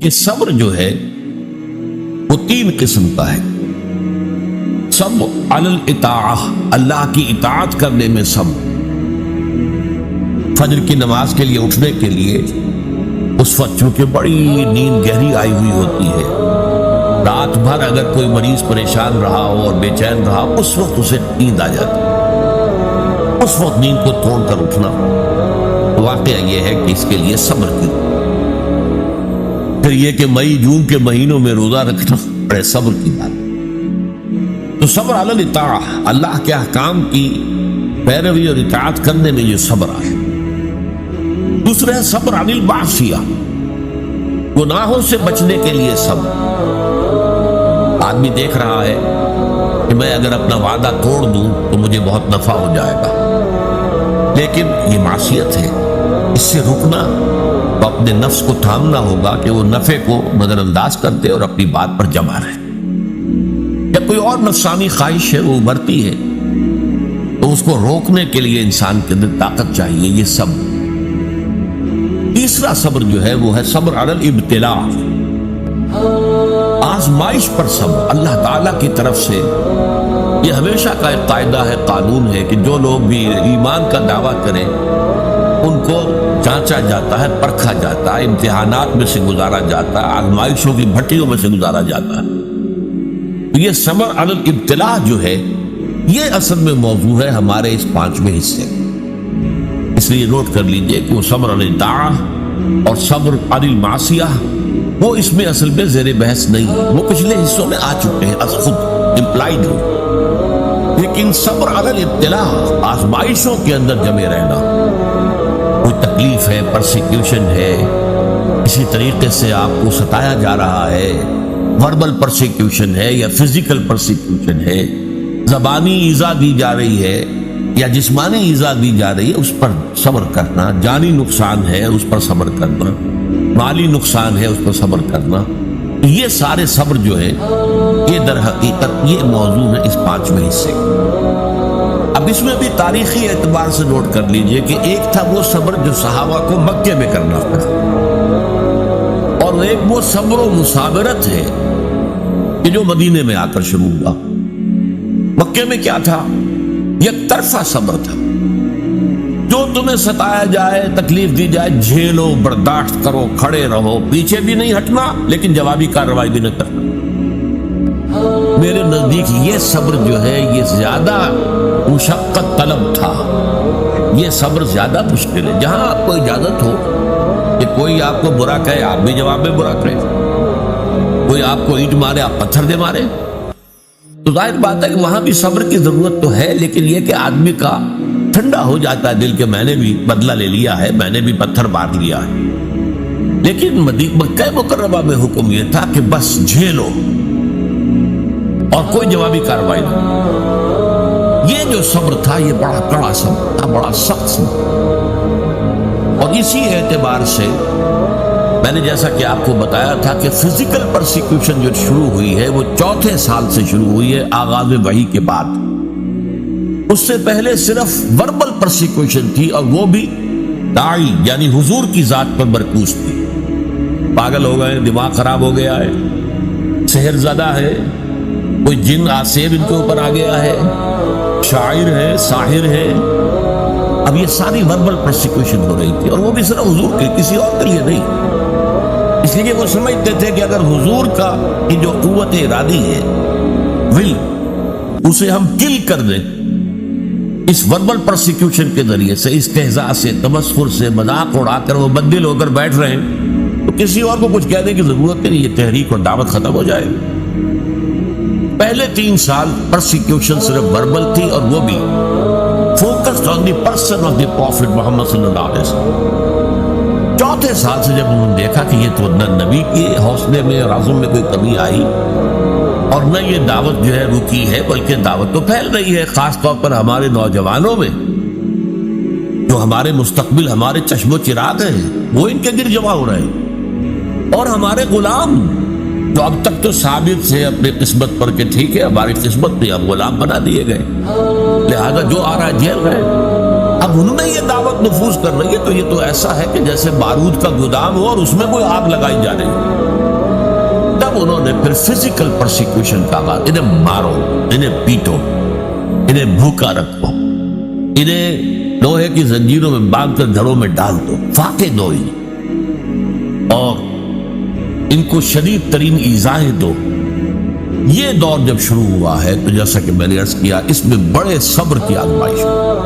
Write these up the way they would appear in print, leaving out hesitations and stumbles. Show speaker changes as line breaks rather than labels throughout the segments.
کہ صبر جو ہے وہ تین قسم کا ہے۔ صبر علی الاطاعہ، اللہ کی اطاعت کرنے میں صبر۔ فجر کی نماز کے لیے اٹھنے کے لیے اس وقت چونکہ بڑی نیند گہری آئی ہوئی ہوتی ہے، رات بھر اگر کوئی مریض پریشان رہا ہو اور بے چین رہا، اس وقت اسے نیند آ جاتی ہے، اس وقت نیند کو توڑ کر اٹھنا واقعہ یہ ہے کہ اس کے لیے صبر کی۔ پھر یہ کہ مئی جون کے مہینوں میں روزہ رکھنا بڑے صبر کی بات۔ تو صبر علی الاطاعہ، اللہ کے احکام کی پیروی اور اطاعت کرنے میں یہ صبر ہے۔ دوسرا ہے صبر علی المعصیہ، گناہوں سے بچنے کے لیے صبر۔ آدمی دیکھ رہا ہے کہ میں اگر اپنا وعدہ توڑ دوں تو مجھے بہت نفع ہو جائے گا، لیکن یہ معصیت ہے، اس سے رکنا تو اپنے نفس کو تھامنا ہوگا کہ وہ نفع کو نظر انداز کر دے اور اپنی بات پر جمع رہے۔ یا کوئی اور نفسانی خواہش ہے وہ ابھرتی ہے تو اس کو روکنے کے لیے انسان کے اندر طاقت چاہیے، یہ صبر۔ تیسرا صبر جو ہے وہ ہے صبر علی الابتلاء، آزمائش پر صبر۔ اللہ تعالیٰ کی طرف سے یہ ہمیشہ کا ایک قاعدہ ہے، قانون ہے کہ جو لوگ بھی ایمان کا دعویٰ کریں ان کو جانچا جاتا ہے، پرکھا جاتا ہے، امتحانات میں سے گزارا جاتا ہے، آزمائشوں کی بھٹیوں میں سے گزارا جاتا ہے۔ تو یہ صبر علی الابتلاء جو ہے یہ اصل میں موضوع ہے ہمارے اس پانچویں حصے، اس لیے نوٹ کر لیجئے کہ وہ صبر علی الطاعہ اور صبر علی المعصیہ وہ اس میں اصل میں زیر بحث نہیں ہے، وہ پچھلے حصوں میں آ چکے ہیں، خود امپلائڈ ہو۔ لیکن صبر علی الابتلاء، آزمائشوں کے اندر جمے رہنا، کوئی تکلیف ہے، پرسیکیوشن ہے، اسی طریقے سے آپ کو ستایا جا رہا ہے، وربل پرسیکیوشن ہے یا فزیکل پرسیکیوشن ہے، زبانی ایذا دی جا رہی ہے یا جسمانی ایذا دی جا رہی ہے، اس پر صبر کرنا، جانی نقصان ہے اس پر صبر کرنا، مالی نقصان ہے اس پر صبر کرنا، یہ سارے صبر جو ہے یہ در حقیقت یہ موضوع ہے اس پانچویں حصے۔ اب اس میں بھی تاریخی اعتبار سے نوٹ کر لیجئے کہ ایک تھا وہ صبر جو صحابہ کو مکے میں کرنا پڑا، اور ایک وہ صبر و مصابرت ہے کہ جو مدینے میں آ کر شروع ہوا۔ مکے میں کیا تھا؟ یک طرفہ صبر تھا، جو تمہیں ستایا جائے، تکلیف دی جائے، جھیلو، برداشت کرو، کھڑے رہو، پیچھے بھی نہیں ہٹنا لیکن جوابی کارروائی بھی نہ کرنا۔ میرے نزدیک یہ صبر جو ہے یہ زیادہ مشقت طلب تھا، یہ صبر زیادہ مشکل ہے۔ جہاں آپ کو اجازت ہو کہ کوئی آپ کو برا کہے آپ بھی جواب میں برا کرے، کوئی آپ کو اینٹ مارے آپ پتھر دے مارے، تو ظاہر بات ہے کہ وہاں بھی صبر کی ضرورت تو ہے، لیکن یہ کہ آدمی کا ٹھنڈا ہو جاتا ہے دل کہ میں نے بھی بدلہ لے لیا ہے، میں نے بھی پتھر مار لیا ہے۔ لیکن مکہ مکرمہ میں حکم یہ تھا کہ بس جھیلو اور کوئی جوابی کارروائی نہیں۔ یہ جو صبر تھا یہ بڑا کڑا صبر تھا، بڑا سخت صبر۔ اور اسی اعتبار سے میں نے جیسا کہ آپ کو بتایا تھا کہ فزیکل پرسیکیوشن جو شروع ہوئی ہے وہ چوتھے سال سے شروع ہوئی ہے آغاز وحی کے بعد۔ اس سے پہلے صرف وربل پرسیکیوشن تھی، اور وہ بھی داعی یعنی حضور کی ذات پر مرکوز تھی۔ پاگل ہو گئے، دماغ خراب ہو گیا ہے، سحر زدہ ہے، کوئی جن آسیب ان کے اوپر آ گیا ہے، شاعر ہے، ساحر ہے۔ اب یہ ساری وربل پرسیکیوشن ہو رہی تھی، اور وہ بھی صرف حضور کے، کسی اور کے لیے نہیں۔ اس لیے وہ سمجھتے تھے کہ اگر حضور کا یہ جو قوت ارادی ہے، ول، اسے ہم کل کر دیں اس وربل پرسیکیوشن کے ذریعے سے، استہزاء سے، تمسخر سے، مذاق اڑا کر وہ بددل ہو کر بیٹھ رہے ہیں، تو کسی اور کو کچھ کہنے کی ضرورت نہیں، یہ تحریک اور دعوت ختم ہو جائے گی۔ پہلے 3 سال پرسیکیوشن صرف وربل تھی، اور وہ بھی focused on the person of the prophet Muhammad صلی اللہ علیہ وسلم۔ چوتھے سال سے جب انہوں نے دیکھا کہ یہ تو نہ نبی کے حوصلے میں اور عزم میں کوئی کمی آئی، اور نہ یہ دعوت جو ہے رکی ہے، بلکہ دعوت تو پھیل رہی ہے، خاص طور پر ہمارے نوجوانوں میں، جو ہمارے مستقبل، ہمارے چشم و چراغ ہیں، وہ ان کے گرد جمع ہو رہے ہیں، اور ہمارے غلام جو اب تک تو ثابت تھے اپنی قسمت پر کہ ٹھیک ہے ہماری قسمت نہیں، اب غلام بنا دیے گئے، لہذا جو آ رہا ہے جھیل رہے۔ اب اب ان میں یہ دعوت نفوذ کر رہی ہے تو یہ تو ایسا ہے کہ جیسے بارود کا گودام ہو اور اس میں کوئی آگ لگائی جا رہی ہے۔ تب انہوں نے پھر فزیکل پرسیکیوشن کا آغاز، انہیں مارو، انہیں پیٹو، انہیں بھوکا رکھو، انہیں لوہے کی زنجیروں میں باندھ کر گھروں میں ڈال دو، فاقے دو انہیں، اور ان کو شدید ترین ایذائیں دو۔ یہ دور جب شروع ہوا ہے تو جیسا کہ میں نے عرض کیا، اس میں بڑے صبر کی آزمائش ہوئی،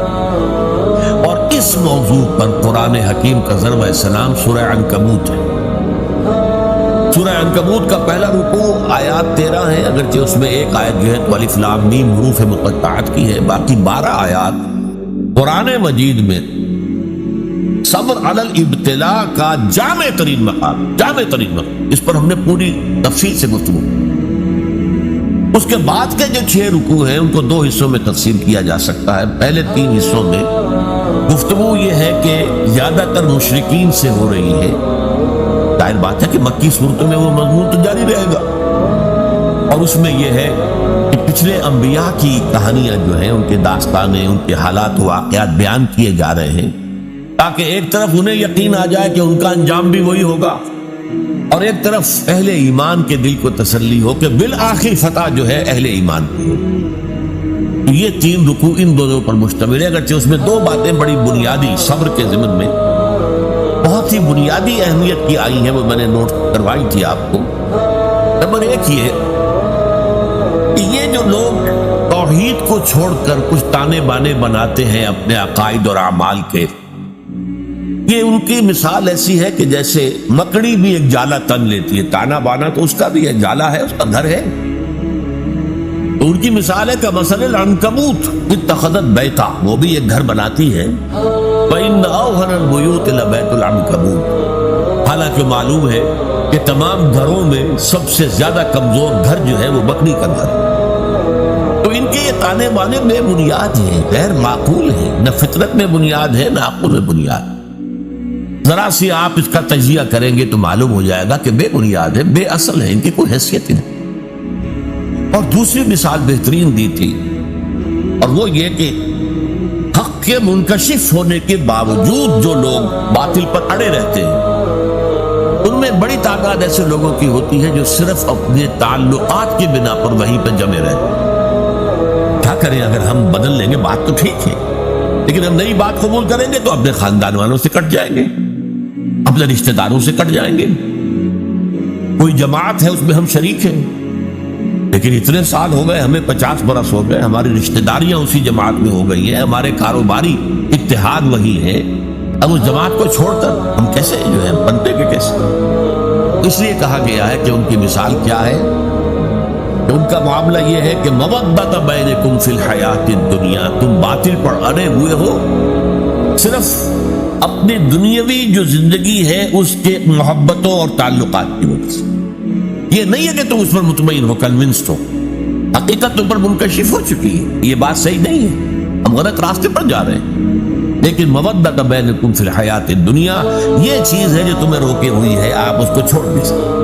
اور اس موضوع پر قرآن حکیم کا ضرب سلام سورہ عنکبوت ہے۔ سورہ عنکبوت کا پہلا رکوع آیات 13 ہے، اگرچہ اس میں ایک آیت جو ہے تو الف لام میم حروف مقطعات کی ہے، باقی 12 آیات قرآن مجید میں صبر علی الابتلاء کا جامع ترین مقام، جامع ترین مقام، اس پر ہم نے پوری تفصیل سے گفتگو۔ اس کے بعد کے جو 6 رکوع ہیں ان کو 2 حصوں میں تقسیم کیا جا سکتا ہے۔ پہلے 3 حصوں میں گفتگو یہ ہے کہ زیادہ تر مشرکین سے ہو رہی ہے، ظاہر بات ہے کہ مکی صورتوں میں وہ مضمون تو جاری رہے گا، اور اس میں یہ ہے کہ پچھلے انبیاء کی کہانیاں جو ہیں، ان کے داستانیں، ان کے حالات و واقعات بیان کیے جا رہے ہیں، تاکہ ایک طرف انہیں یقین آ جائے کہ ان کا انجام بھی وہی ہوگا، اور ایک طرف اہل ایمان کے دل کو تسلی ہو کہ بالآخر فتح جو ہے اہل ایمان کی ہو۔ تو یہ 3 رکوع ان دونوں پر مشتمل ہے، اگرچہ اس میں 2 باتیں بڑی بنیادی صبر کے ضمن میں بہت ہی بنیادی اہمیت کی آئی ہیں، وہ میں نے نوٹ کروائی تھی آپ کو۔ نمبر 1 یہ کہ یہ جو لوگ توحید کو چھوڑ کر کچھ تانے بانے بناتے ہیں اپنے عقائد اور اعمال کے، یہ ان کی مثال ایسی ہے کہ جیسے مکڑی بھی ایک جالا تن لیتی ہے، تانا بانا تو اس کا بھی ہے، جالا ہے، اس کا گھر ہے، تو ان کی مثال ہے کہ مثل العنکبوت اتخذت بیتا، وہ بھی ایک گھر بناتی ہے، فإن أوهن البيوت لبيت العنكبوت، حالانکہ معلوم ہے کہ تمام گھروں میں سب سے زیادہ کمزور گھر جو ہے وہ مکڑی کا گھر۔ تو ان کے یہ تانے بانے بے بنیاد ہیں، غیر معقول ہیں، نہ فطرت میں بنیاد ہے نہ عقل میں بنیاد۔ ذرا سی آپ اس کا تجزیہ کریں گے تو معلوم ہو جائے گا کہ بے بنیاد ہے، بے اصل ہے، ان کی کوئی حیثیت نہیں۔ اور دوسری مثال بہترین دی تھی، اور وہ یہ کہ حق کے منکشف ہونے کے باوجود جو لوگ باطل پر اڑے رہتے ہیں، ان میں بڑی تعداد ایسے لوگوں کی ہوتی ہے جو صرف اپنے تعلقات کی بنا پر وہیں پہ جمے رہتے ہیں۔ کیا کریں، اگر ہم بدل لیں گے بات تو ٹھیک ہے، لیکن ہم نئی بات قبول کریں گے تو اپنے خاندان والوں سے کٹ جائیں گے، اپنے رشتہ داروں سے کٹ جائیں گے۔ کوئی جماعت ہے اس میں ہم شریک ہیں، لیکن اتنے سال ہو گئے، ہمیں 50 برس ہو گئے، ہماری رشتہ داریاں اسی جماعت میں ہو گئی ہیں، ہمارے کاروباری اتحاد وہی ہے، اب اس جماعت کو چھوڑ کر ہم کیسے جو ہے بنتے کہ کیسے؟ اس لیے کہا گیا ہے کہ ان کی مثال کیا ہے، کہ ان کا معاملہ یہ ہے کہ مودۃ بینکم فی الحیات الدنیا، تم باطل پر اڑے ہوئے ہو صرف اپنی دنیاوی جو زندگی ہے اس کے محبتوں اور تعلقات کی وجہ سے۔ یہ نہیں ہے کہ تم اس پر مطمئن ہو، کنونسڈ ہو، حقیقت تم پر منکشف ہو چکی ہے، یہ بات صحیح نہیں ہے، ہم غلط راستے پر جا رہے ہیں، لیکن مودۃ بینکم فی الحیات الدنیا یہ چیز ہے جو تمہیں روکے ہوئی ہے، آپ اس کو چھوڑ نہیں سکتے۔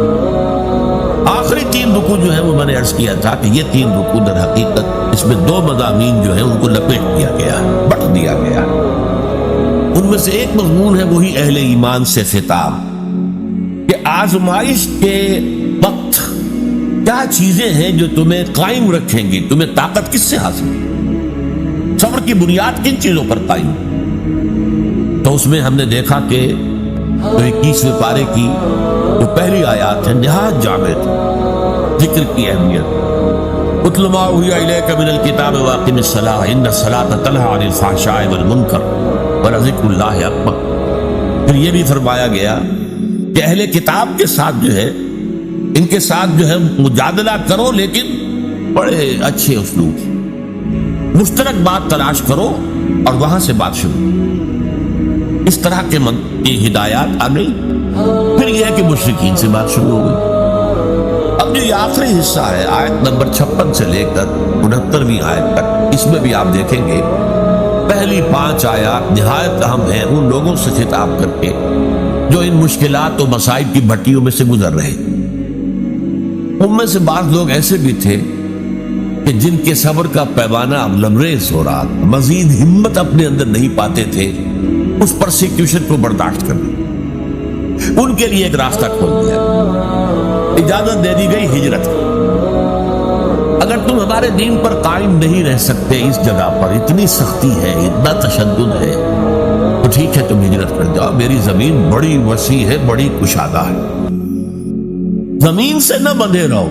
آخری 3 رکوع جو ہیں وہ میں نے عرض کیا تھا کہ یہ 3 رکوع در حقیقت اس میں 2 مضامین جو ہیں ان کو لپیٹ دیا گیا، بٹ دیا گیا۔ ان میں سے ایک مضمون ہے وہی اہل ایمان سے خطاب، کہ آزمائش کے وقت کیا چیزیں ہیں جو تمہیں قائم رکھیں گی، تمہیں طاقت کس سے حاصل ہے، صبر کی بنیاد کن چیزوں پر قائم۔ تو اس میں ہم نے دیکھا کہ 21ویں پارے کی جو پہلی آیات ہے نہایت جامع ذکر کی اہمیت، اتل ما اوحی الیک من الکتاب واقم الصلاۃ ان الصلاۃ تنہی عن الفحشاء والمنکر ولذکر اللہ اکبر۔ پھر یہ بھی فرمایا گیا کہ اہل کتاب کے ساتھ جو ہے، ان کے ساتھ جو ہے مجادلہ کرو، لیکن بڑے اچھے اسلوب، مشترک بات تلاش کرو اور وہاں سے بات شروع۔ اس طرح کے کی ہدایات آ گئی۔ پھر یہ ہے کہ مشرکین سے بات شروع ہو گئی۔ اب جو یہ آخری حصہ ہے آیت نمبر 56 سے لے کر 69ویں آیت تک، اس میں بھی آپ دیکھیں گے پہلی 5 آیات نہایت اہم ہیں ان لوگوں سے خطاب کر کے جو ان مشکلات و مصائب کی بھٹیوں میں سے گزر رہے۔ ان میں سے بعض لوگ ایسے بھی تھے کہ جن کے صبر کا پیمانہ اب لبریز ہو رہا تھا، مزید ہمت اپنے اندر نہیں پاتے تھے اس پرسیکیوشن کو برداشت کرنے، ان کے لیے ایک راستہ کھول دیا، اجازت دے دی گئی ہجرت کی۔ اگر تم ہمارے دین پر قائم نہیں رہ سکتے، اس جگہ پر اتنی سختی ہے، اتنا تشدد ہے، تو ٹھیک ہے تم ہجرت کر جاؤ، میری زمین بڑی وسیع ہے، بڑی کشادہ ہے، زمین سے نہ بندھے رہو۔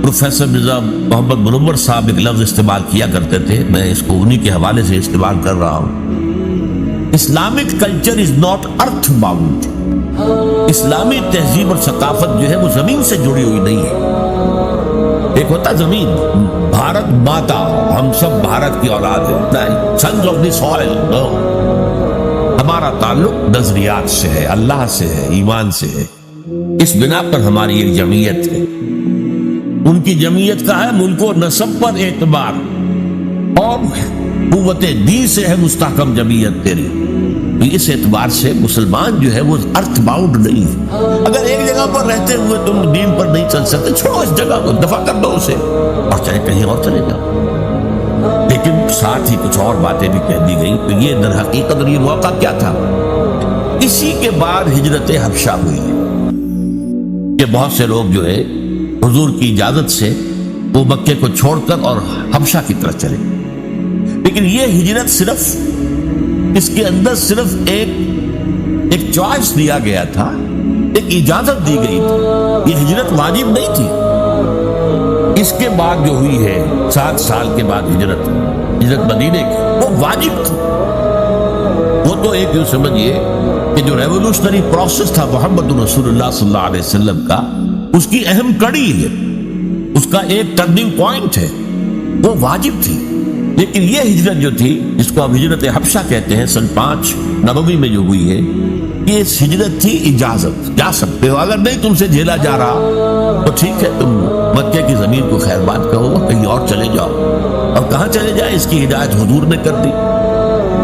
پروفیسر مرزا محمد منور صاحب ایک لفظ استعمال کیا کرتے تھے، میں اس کو انہی کے حوالے سے استعمال کر رہا ہوں، Islamic culture is not earth bound. اسلامی تہذیب اور ثقافت جو ہے وہ زمین سے جڑی ہوئی نہیں ہے۔ ایک ہوتا زمین، بھارت ماتا، ہم سب بھارت کی اولاد ہیں، سنز آف دی سوئل، ہمارا تعلق نظریات سے ہے، اللہ سے ہے، ایمان سے ہے، اس بنا پر ہماری ایک جمعیت ہے۔ ان کی جمعیت کا ہے ملک و نسب پر اعتبار، اور قوت دین سے ہے مستحکم جمعیت تیری، اس اعتبار سے مسلمان جو ہے وہ ارتھ باؤنڈ نہیں ہے۔ اگر ایک جگہ پر رہتے ہوئے تم دین پر نہیں چل سکتے، چھوڑو اس جگہ کو، دفع کر دو اسے، اور چاہے کہیں اور چلے جاؤ۔ لیکن ساتھ ہی کچھ اور باتیں بھی کہہ دی گئی، تو یہ در حقیقت اور یہ موقع کیا تھا؟ اسی کے بعد ہجرت حبشہ ہوئی ہے کہ بہت سے لوگ جو ہے حضور کی اجازت سے وہ مکے کو چھوڑ کر اور حبشہ کی طرف چلے۔ لیکن یہ ہجرت صرف اس کے اندر صرف ایک چوائس دیا گیا تھا، ایک اجازت دی گئی تھی، یہ ہجرت واجب نہیں تھی۔ اس کے بعد جو ہوئی ہے 7 سال کے بعد ہجرت مدینے کی، وہ واجب تھی۔ وہ تو ایک یوں سمجھیے کہ جو ریولوشنری پروسیس تھا محمد رسول اللہ صلی اللہ علیہ وسلم کا، اس کی اہم کڑی ہے، اس کا ایک ٹرننگ پوائنٹ ہے، وہ واجب تھی۔ لیکن یہ ہجرت جو تھی، جس کو اب ہجرت حبشہ کہتے ہیں، سن 5 نبوی میں جو ہوئی ہے، یہ ہجرت تھی اجازت، جا سکتے ہو، اگر نہیں تم سے جھیلا جا رہا تو ٹھیک ہے، تم مکے کی زمین کو خیر بات کہو، کہیں اور چلے جاؤ۔ اور کہاں چلے جائیں، اس کی ہدایت حضور نے کر دی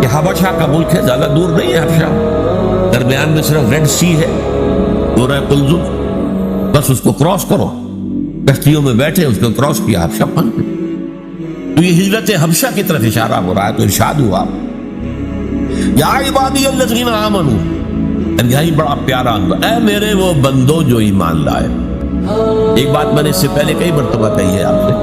کہ حبشہ کا ملک ہے، زیادہ دور نہیں ہے حبشہ، درمیان میں صرف ریڈ سی ہے، دورہ قلزم، بس اس کو کراس کرو، کشتیوں میں بیٹھے اس کو کراس کیا، حبشہ پہنچ گئے۔ تو یہ ہجرت حبشہ کی طرف اشارہ ہو رہا ہے، تو ارشاد ہوا یا عبادی الذین آمنوا، یہی بڑا پیارا انداز، اے میرے وہ بندو جو ایمان لائے۔ ایک بات میں نے اس سے پہلے کئی مرتبہ کہی ہے آپ سے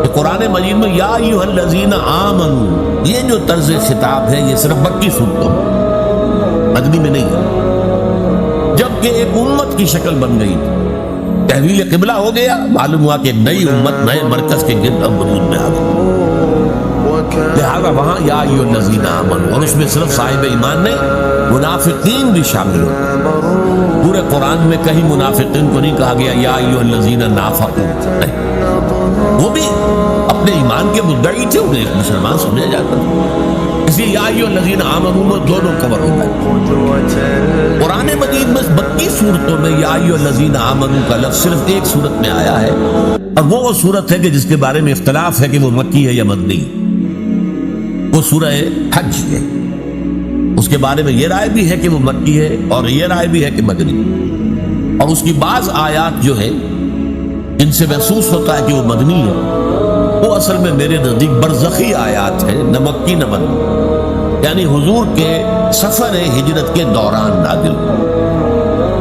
کہ قرآن مجید میں یا ایھا الذین آمنوا، یہ جو طرز خطاب ہے یہ صرف مکی صورتوں میں، مدنی میں نہیں ہے۔ جبکہ ایک امت کی شکل بن گئی، تحویل قبلہ ہو گیا، معلوم ہوا کہ ایک نئی امت نئے مرکز کے گرد اب وجود میں آ گئی، لہذا وہاں یا ایھا الذین آمنوا، اور اس میں صرف صاحب ایمان نہیں، منافقین بھی شامل ہوتے۔ پورے قرآن میں کہیں منافقین کو نہیں کہا گیا یا ایھا الذین نافقوا، وہ بھی اپنے ایمان کے مدعی تھے، انہیں ایک مسلمان سمجھا جاتا تھا، اس لیے یا ایھا الذین آمنوا میں دونوں کور ہو گئے۔ قرآن مجید میں 32 صورتوں میں یا ایھا الذین آمنوا کا لفظ صرف ایک صورت میں آیا ہے، اور وہ صورت ہے کہ جس کے بارے میں اختلاف ہے کہ وہ مکی ہے یا مدنی، وہ سورہ حج ہے۔ اس کے بارے میں یہ رائے بھی ہے کہ وہ مکی ہے، اور یہ رائے بھی ہے کہ مدنی، اور اس کی بعض آیات جو ہے جن سے محسوس ہوتا ہے کہ وہ مدنی ہے، وہ اصل میں میرے نزدیک برزخی آیات ہیں، نہ مکی نہ مدنی، یعنی حضور کے سفر ہجرت کے دوران نازل ہوئی۔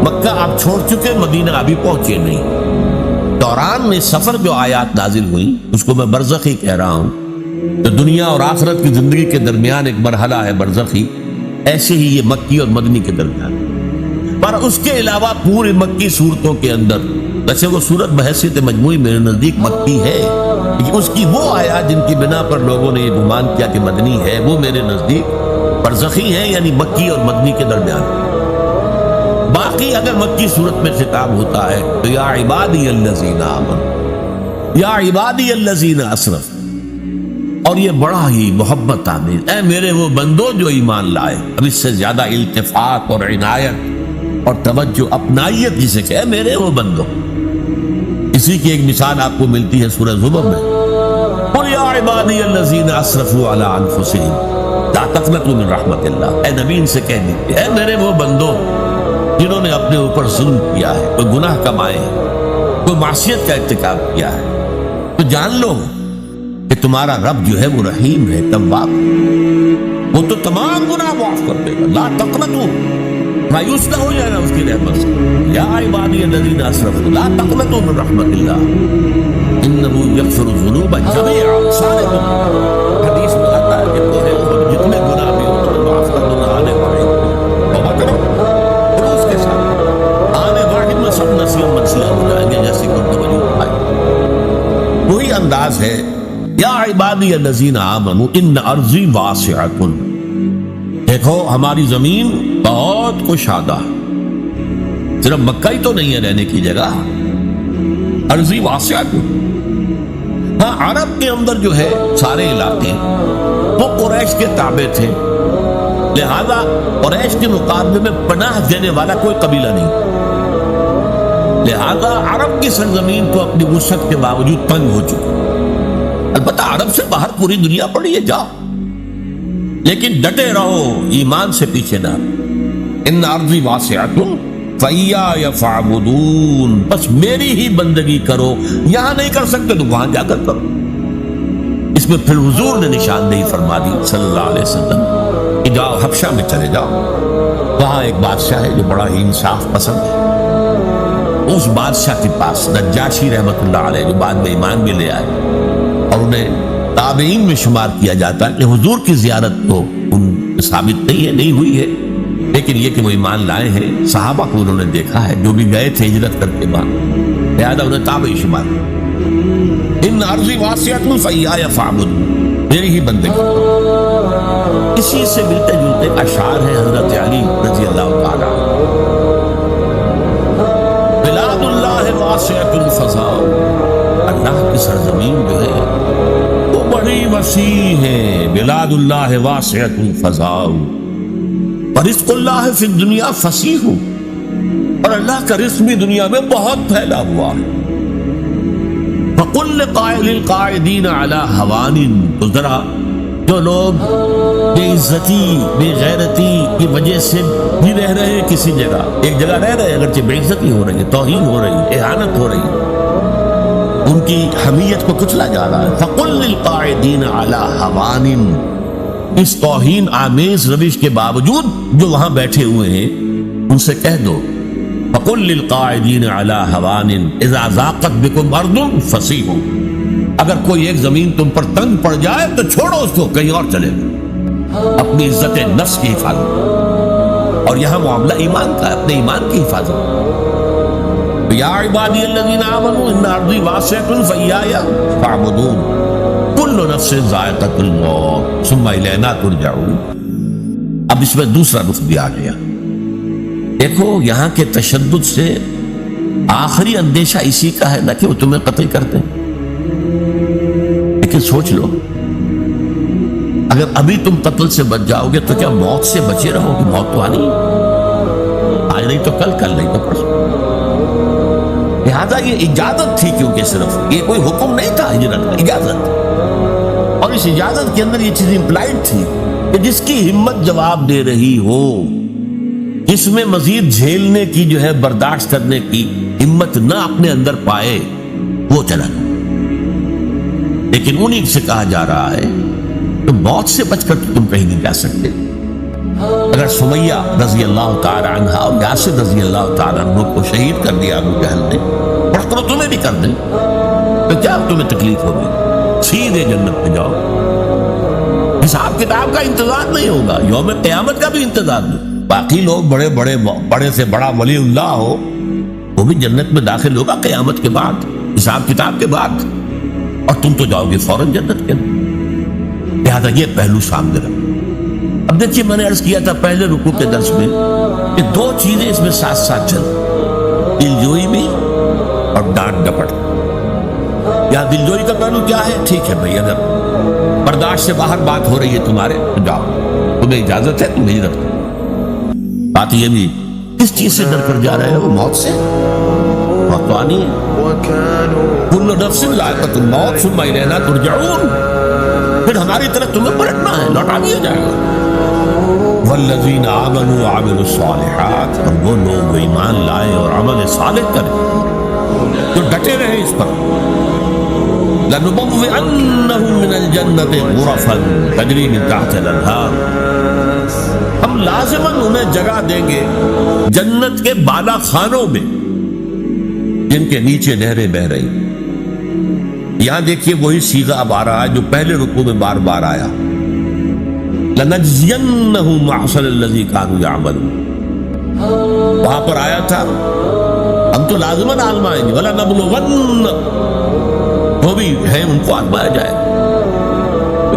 مکہ آپ چھوڑ چکے، مدینہ ابھی پہنچے نہیں، دوران میں سفر جو آیات نازل ہوئی اس کو میں برزخی کہہ رہا ہوں۔ تو دنیا اور آخرت کی زندگی کے درمیان ایک مرحلہ ہے برزخی، ایسے ہی یہ مکی اور مدنی کے درمیان۔ پر اس کے علاوہ پوری مکی صورتوں کے اندر، ویسے وہ صورت بحیثیت مجموعی میرے نزدیک مکی ہے، لیکن اس کی وہ آیات جن کی بنا پر لوگوں نے یہ گمان کیا کہ مدنی ہے، وہ میرے نزدیک برزخی ہیں، یعنی مکی اور مدنی کے درمیان۔ باقی اگر مکی صورت میں خطاب ہوتا ہے تو یا عبادی الذین آمنوا، یا عبادی الذین اسرفوا، اور یہ بڑا ہی محبت آمیز، اے میرے وہ بندو جو ایمان لائے۔ اب اس سے زیادہ التفات اور عنایت اور توجہ، اپنائیت جسے کہ اے میرے وہ بندو، اسی کی ایک مثال آپ کو ملتی ہے سورہ زمر میں، قل یا عبادی الذین اسرفوا علی انفسہم لا تقنطوا من رحمت اللہ، اے نبی ان سے کہہ دیجیے اے میرے وہ بندو جنہوں نے اپنے اوپر ظلم کیا ہے، کوئی گناہ کمائے ہیں، کوئی معصیت کا ارتکاب کیا ہے تو جان لو کہ تمہارا رب جو ہے وہ رحیم ہے، تواب، وہ تو تمام گناہ معاف کر دے گا۔ لا تقنطوا، مایوس نہ ہو جانا اس کی رحمت سے۔ یا عبادی الذین اسرفوا لا تقنطوا من رحمت اللہ انہ یغفر الذنوب جميعا، سارے گناہ حدیث میں آتا ہے کہ تو جتنے گناہ بھی ہو معاف کر دو، آنے والے توبہ کرو پھر اس کے ساتھ آنے واحد میں سب نسیاں منسیاں ہو جائیں گے جیسے کہ توجہ آئی۔ وہی انداز ہے یا عبادی الذین آمنوا ان ارضی واسعۃ، دیکھو ہماری زمین بہت کشادہ، صرف مکہ ہی تو نہیں ہے رہنے کی جگہ، ارضی واسعۃ۔ ہاں عرب کے اندر جو ہے سارے علاقے وہ قریش کے تابع تھے، لہذا قریش کے مقابلے میں پناہ دینے والا کوئی قبیلہ نہیں، لہذا عرب کی سرزمین تو اپنی وسعت کے باوجود تنگ ہو چکی۔ البتہ عرب سے باہر پوری دنیا پڑی ہے، جاؤ، لیکن ڈٹے رہو، ایمان سے پیچھے نہ۔ ان ارضی واسعۃ فإیایا فاعبدون، بس میری ہی بندگی کرو، یہاں نہیں کر سکتے تو وہاں جا کر کرو۔ اس میں پھر حضور نے نشاندہی فرما دی صلی اللہ علیہ وسلم کہ جاؤ حبشہ میں چلے جاؤ، وہاں ایک بادشاہ ہے جو بڑا ہی انصاف پسند ہے، اس بادشاہ کے پاس نجاشی رحمت اللہ علیہ جو بعد میں ایمان بھی لے آئے اور انہیں تابعین میں شمار کیا جاتا ہے کہ حضور کی زیارت تو ان ثابت نہیں ہوئی ہے، لیکن یہ کہ وہ ایمان لائے ہیں، صحابہ کو انہوں نے دیکھا ہے جو بھی گئے تھے ہجرت کر کے بعد، لہذا انہیں تابعی شمار۔ ان ارضی واسعۃ فإیایا فاعبدون، میری ہی بندگی۔ اسی سے ملتے جلتے اشعار ہیں حضرت علی رضی اللہ تعالیٰ، بلاد اللہ واسعۃ الفضاء، اللہ کی سرزمین جو ہے وہ بڑی وسیع ہے، بلاد اللہ واسعۃ الفضاء ورزق اللہ فی الدنیا فصیح، اور اللہ کا رزق بھی دنیا میں بہت پھیلا ہوا ہے۔ فقل لقائل القاعدین علی ہوان، تو ذرا جو لوگ بے عزتی بے غیرتی کی وجہ سے بھی رہ رہے ہیں کسی جگہ، ایک جگہ رہ رہے ہیں اگرچہ بے عزتی ہو رہی ہے، توہین ہو رہی ہے، اہانت ہو رہی ہے، ان کی حمیت کو کچلا جا رہا ہے۔ فقل للقاعدین علی ہوان، اس توہین آمیز روش کے باوجود جو وہاں بیٹھے ہوئے ہیں ان سے کہہ دو، فقل للقاعدین علی ہوان اذا ضاقت بکم ارض فسیحوا، اگر کوئی ایک زمین تم پر تنگ پڑ جائے تو چھوڑو اس کو، کہیں اور چلے جاؤ، اپنی عزت نفس کی حفاظت، اور یہاں معاملہ ایمان کا ہے، اپنے ایمان کی حفاظت۔ یا عبادی الذین آمنوا ان ارضی واسعۃ فإیایا فاعبدون کل نفس ذائقۃ الموت ثم الینا ترجعون۔ اب اس میں دوسرا رخ بھی آ گیا، دیکھو یہاں کے تشدد سے آخری اندیشہ اسی کا ہے نہ کہ وہ تمہیں قتل کر دیں، لیکن سوچ لو اگر ابھی تم قتل سے بچ جاؤ گے تو کیا موت سے بچے رہو گے؟ موت تو آنی آج نہیں تو کل، کل نہیں تو پرسوں۔ لہذا یہ اجازت تھی، کیونکہ صرف یہ کوئی حکم نہیں تھا ہجرت کا، اجازت، اور اس اجازت کے اندر یہ چیز امپلائڈ تھی کہ جس کی ہمت جواب دے رہی ہو، جس میں مزید جھیلنے کی جو ہے برداشت کرنے کی ہمت نہ اپنے اندر پائے وہ چلا جائے۔ لیکن انہیں سے کہا جا رہا ہے کہ موت سے بچ کر تم کہیں نہیں جا سکتے۔ اگر سمیہ رضی اللہ تعالی عنہ اور یاسر رضی اللہ تعالی عنہ کو شہید کر دیا ابو جہل نے، اور تو تمہیں بھی کر دیں تو کیا تمہیں تکلیف ہوگی؟ سیدھے جنت میں جاؤ، حساب کتاب کا انتظار نہیں ہوگا، یوم قیامت کا بھی انتظار نہیں۔ باقی لوگ بڑے سے بڑا ولی اللہ ہو وہ بھی جنت میں داخل ہوگا قیامت کے بعد، حساب کتاب کے بعد، اور تم تو جاؤ گے فوراً جنت کے اندر۔ لہٰذا یہ پہلو سامنے رکھو۔ اب دیکھیے میں نے عرض کیا تھا پہلے رکوع کے درس میں کہ دو چیزیں اس میں ساتھ ساتھ چل، دلجوئی بھی اور ڈانٹ ڈپٹ۔ یا دلجوئی کا پہلو کیا ہے؟ ٹھیک ہے بھائی، اگر برداشت سے باہر بات ہو رہی ہے تمہارے تو جاؤ، تمہیں اجازت ہے، تم ہجرت کرو۔ بات یہ بھی کس چیز سے ڈر کر جا رہے ہو؟ موت سے، موت تو آنی ہے، کل نفس ذائقۃ الموت ثم الینا ترجعون، پھر ہماری طرف تمہیں پلٹنا ہے، لوٹا دیا جائے گا۔ والذین آمنوا وعملوا الصالحات، اور وہ لوگ ایمان لائے اور عمل صالح کریں، جو ڈٹے رہے اس پر. لَنُبَوِّئَنَّهُم مِّنَ الْجَنَّةِ غُرَفًا تَجْرِي مِن تَحْتِهَا الْأَنْهَارُ. ہم لازماً انہیں جگہ دیں گے جنت کے بالا خانوں میں جن کے نیچے نہریں بہ رہی. یہاں دیکھیے وہی صیغہ اب آ رہا ہے جو پہلے رکوع میں بار بار آیا. لَنَجْزِيَنَّهُمْ أَحْسَنَ الَّذِي كَانُوا يَعْمَلُونَ. وہاں پر آیا تھا ہم تو لازماً آزمائیں گے. وَلَنَبْلُوَنَّ، وہ بھی ہے ان کو آزمایا جائے.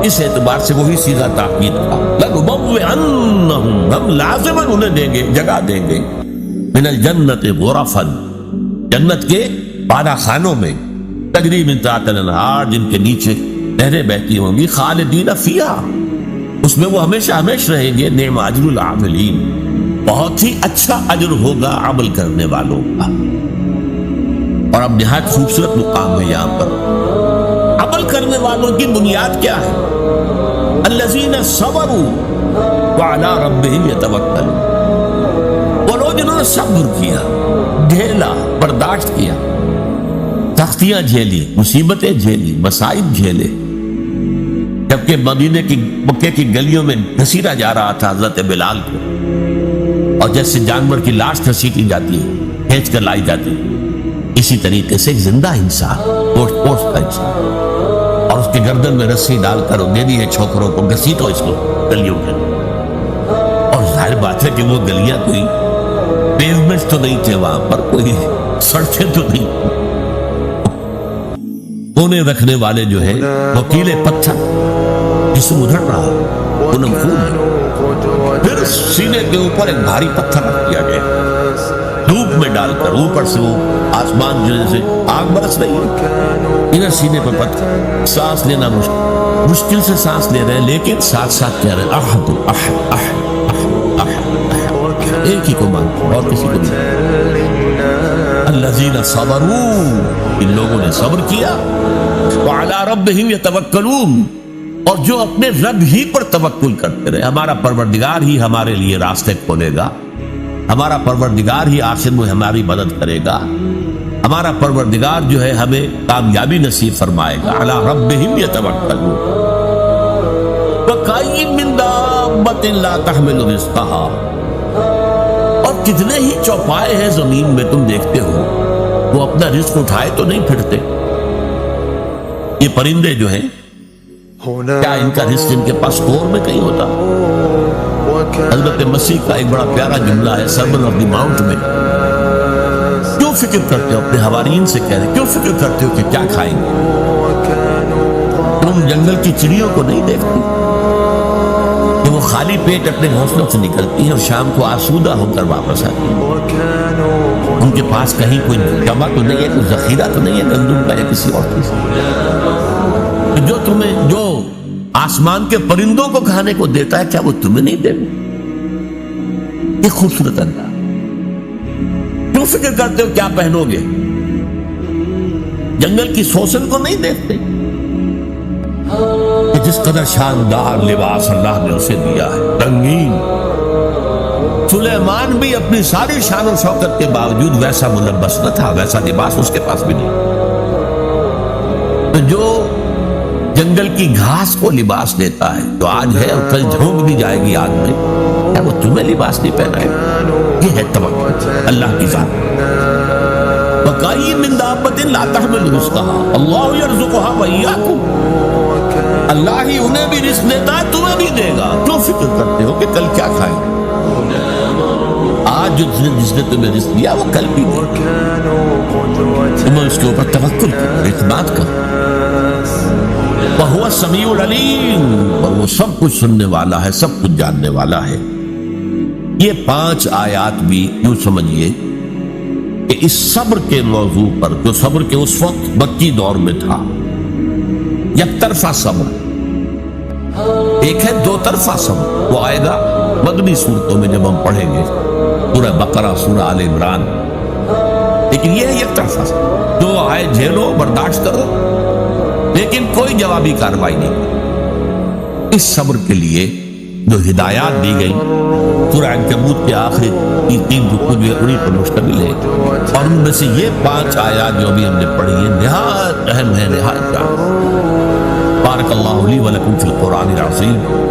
اس اعتبار سے وہی صیغہ تاکید کا. لَنُبَوِّئَنَّهُمْ، ہم لازماً انہیں دیں گے، جگہ دیں گے. مِنَ الْجَنَّةِ غُرَفًا، جنت کے بالا خانوں میں. تجری من تحتہا الانہار، جن کے نیچے نہریں بہتی ہوں گی. خالدین فیہا، اس میں وہ ہمیشہ ہمیشہ رہیں گے. نعم اجر العاملین، بہت ہی اچھا اجر ہوگا عمل کرنے والوں کا. اور اب نہایت خوبصورت مقام ہے یہاں پر. عمل کرنے والوں کی بنیاد کیا ہے؟ الذین صبروا وعلی ربہم یتوکلون. وہ لوگ جنہوں نے صبر کیا، ڈھیلا، برداشت کیا، سختیاں جھیلی، مصیبتیں جھیلی، مصائب جھیلے. جبکہ مکے کی گلیوں میں گھسیٹا جا رہا تھا حضرت بلال کو، اور جیسے جانور کی لاش گھسیٹی جاتی ہے، کھینچ کر لائی جاتی ہے، اسی طریقے سے ایک زندہ انسان، پوشت کا انسان، اور اس کے گردن میں رسی ڈال کر دے دی ہے چھوکروں کو، گھسیٹو اس کو گلیوں کے. اور ظاہر بات ہے کہ وہ گلیاں کوئی پیومنٹ تو نہیں تھے، وہاں پر کوئی سڑکیں تو نہیں. کونے رکھنے والے جو ہے وہ کیلے پتھر جسم ادھڑ رہا، انم خون ہے. پھر سینے کے اوپر ایک بھاری پتھر رکھ دیا گیا، دھوپ میں ڈال کر. اوپر سے وہ آسمان جیسے آگ برس رہی ہے، ادھر سینے پر پتھر. سانس لینا مشکل سے سانس لے رہے ہیں، لیکن ساتھ ساتھ کہہ رہے ہیں احد احد احد احد. ایک ہی کو مانتے اور کسی کو نہیں. الذین صبروا، ان لوگوں نے صبر کیا. وعلی ربہم یتوکلون، اور جو اپنے رب ہی پر توکل کرتے رہے. ہمارا پروردگار ہی ہمارے لیے راستے کھولے گا، ہمارا پروردگار ہی آخر میں ہماری مدد کرے گا، ہمارا پروردگار جو ہے ہمیں کامیابی نصیب فرمائے گا. علی ربہم یتوکلون. وَکَأَيٍّ مِّن دَابَّةٍ لَا تَحْمِلُ رِزْقَهَا، اور کتنے ہی چوپائے ہیں زمین میں تم دیکھتے ہو، وہ اپنا رزق اٹھائے تو نہیں پھرتے. یہ پرندے جو ہیں، کیا ان کا رزق ان کے پاس کور میں کہیں ہوتا؟ حضرت مسیح کا ایک بڑا پیارا جملہ ہے سرمن آف دی ماؤنٹ میں. کیوں فکر کرتے ہو، اپنے حواریین سے کہہ رہے، کیوں فکر کرتے ہو کہ کیا کھائیں گے؟ تم جنگل کی چڑیوں کو نہیں دیکھتے کہ وہ خالی پیٹ اپنے گھونسلوں سے نکلتی ہیں اور شام کو آسودہ ہو کر واپس آتی ہیں؟ ان کے پاس کہیں کوئی جمع تو نہیں ہے، کوئی ذخیرہ تو نہیں ہے گندم کا یا کسی اور چیز. جو تمہیں، جو آسمان کے پرندوں کو کھانے کو دیتا ہے، کیا وہ تمہیں نہیں دے گا؟ یہ خوبصورت انداز. کیوں فکر کرتے ہو کیا پہنو گے؟ جنگل کی سوسن کو نہیں دیکھتے کہ جس قدر شاندار لباس اللہ نے اسے دیا ہے، رنگین. سلیمان بھی اپنی ساری شان و شوکت کے باوجود ویسا ملبس نہ تھا، ویسا لباس اس کے پاس بھی نہیں. تو جو جنگل کی گھاس کو لباس دیتا ہے، جو آج ہے اور کل جھونک دی جائے گی آگ میں، کیا وہ تمہیں لباس نہیں پہنائے؟ یہ ہے توکل اللہ کی ذات. وَكَأَيٍّ مِّن دَابَّةٍ لَا تَحْمِلُ رِزْقَهَا اللَّهُ يَرْزُقُهَا وَإِيَّاكُمْ. اللہ ہی انہیں بھی رزق دیتا ہے، تمہیں بھی دے گا. کیوں فکر کرتے ہو کہ کل کیا کھائیں؟ آج جس نے تمہیں رزق دیا وہ کل بھی دے. تمہیں اس کے اوپر توکل کرو، اعتماد کرو. وَهُوَ السَّمِيعُ الْعَلِيمُ، اور وہ سب کچھ سننے والا ہے، سب کچھ جاننے والا ہے. یہ 5 آیات بھی یوں سمجھیے کہ اس صبر کے موضوع پر، جو صبر کے اس وقت مکی دور میں تھا، یک طرفہ صبر، ایک ہے 2 طرفہ صبر. وہ آئے گا مدنی صورتوں میں جب ہم پڑھیں گے، سورہ بقرہ، سورہ آل عمران. لیکن یہ ہے یک طرفہ صبر، جو آئے جھیلو، برداشت کرو، لیکن کوئی جوابی کارروائی نہیں. اس صبر کے لیے جو ہدایات دی گئی سورہ عنکبوت کے آخری تین رکوع جو ہے انہی پر مشتمل ہے، اور ان میں سے یہ 5 آیات جو ابھی ہم نے پڑھی ہیں نہایت اہم ہے، نہایت اہم۔ بارک اللہ لی ولکم فی القرآن العظیم۔